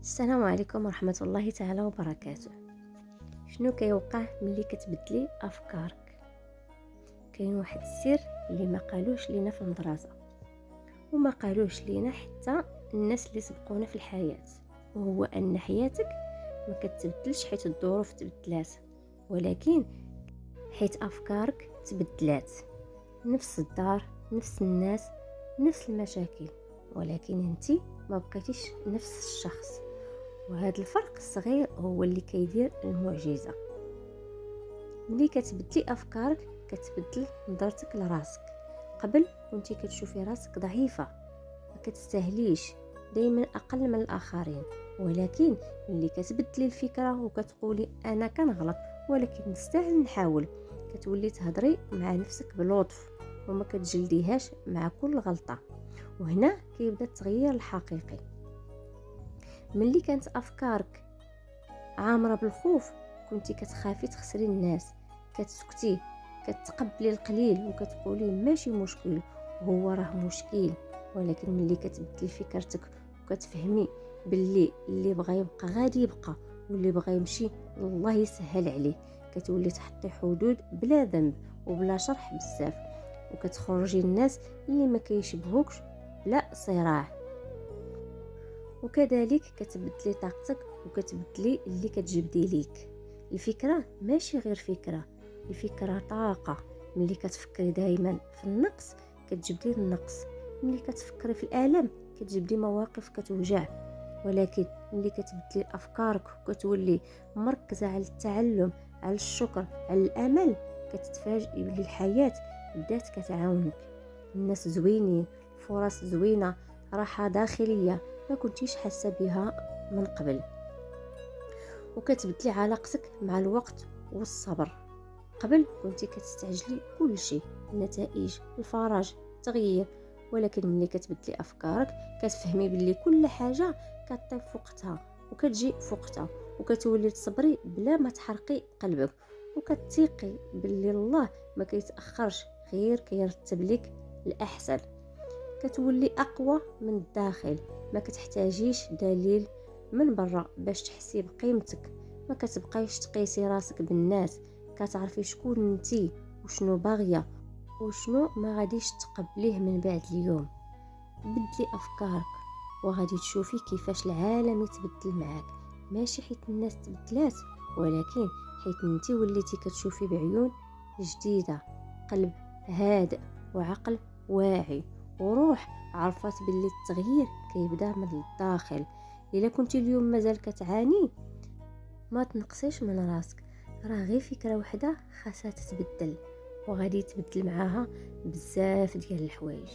السلام عليكم ورحمة الله تعالى وبركاته. شنو كيوقع ملي كتبدلي افكارك؟ كاين واحد السر اللي ما قالوش لينا في المدرسة وما قالوش لينا حتى الناس اللي سبقونا في الحياة، وهو ان حياتك ما كتبدلش حيت الظروف تبدلات، ولكن حيت افكارك تبدلات. نفس الدار، نفس الناس، نفس المشاكل، ولكن انتي ما بقيتيش نفس الشخص. وهذا الفرق الصغير هو اللي كيدير المعجزة. ملي كتبدلي افكارك كتبدل نظرتك لراسك. قبل كنتي كتشوفي راسك ضعيفة، ما كتستاهليش، دايما اقل من الاخرين، ولكن ملي كتبدلي الفكرة وكتقولي انا كنغلط ولكن نستاهل نحاول، كتولي تهضري مع نفسك بلطف وما كتجلديهاش مع كل غلطة. وهنا كيبدا التغيير الحقيقي. ملي كانت افكارك عامره بالخوف كنتي كتخافي تخسري الناس، كتسكتي، كتقبلي القليل وكتقولي ماشي مشكل، هو راه مشكل. ولكن ملي كتبدلي فكرتك وكتفهمي باللي اللي بغى يبقى غادي يبقى، واللي بغى يمشي الله يسهل عليه، كتولي تحطي حدود بلا ذنب وبلا شرح بزاف، وكتخرجي الناس اللي ما كيشبهوكش بلا صراع. وكذلك كتبدلي طاقتك وكتبدلي اللي كتجبدي ليك. الفكرة ماشي غير فكرة، الفكرة طاقة. ملي كتفكري دائما في النقص كتجبدي النقص، ملي كتفكري في الألم كتجبدي مواقف كتوجع. ولكن ملي كتبدلي أفكارك وكتولي مركزة على التعلم، على الشكر، على الأمل، كتتفاجئي بلي الحياة بدات كتعاونك. الناس زوينين، فرص زوينة، راحة داخلية ما كنتيش حاسه بها من قبل. وكتبدلي علاقتك مع الوقت والصبر. قبل كنتي كتستعجلي كل شيء، النتائج، الفرج، التغيير، ولكن ملي كتبدلي افكارك كتفهمي باللي كل حاجه كطيب فوقتها وكتجي فوقتها، وكتولي تصبري بلا ما تحرقي قلبك، وكتثيقي باللي الله ما كيتاخرش، غير كيرتب لك الاحسن. كتولي اقوى من الداخل، ما كتحتاجيش دليل من برا باش تحسي بقيمتك. ما كتبقايش تقيسي راسك بالناس، كتعرفي شكون انتي وشنو باغيه وشنو ما غاديش تقبليه من بعد اليوم. بدلي افكارك وغادي تشوفي كيفاش العالم يتبدل معاك، ماشي حيت الناس تبدلات، ولكن حيت انتي وليتي كتشوفي بعيون جديده، قلب هادئ وعقل واعي وروح عرفت باللي التغيير كيبدا من الداخل. الا كنتي اليوم مازال كتعاني ما تنقصيش من راسك، راه غير فكره وحده خاصها تتبدل، وغادي تبدل معاها بزاف ديال الحوايج.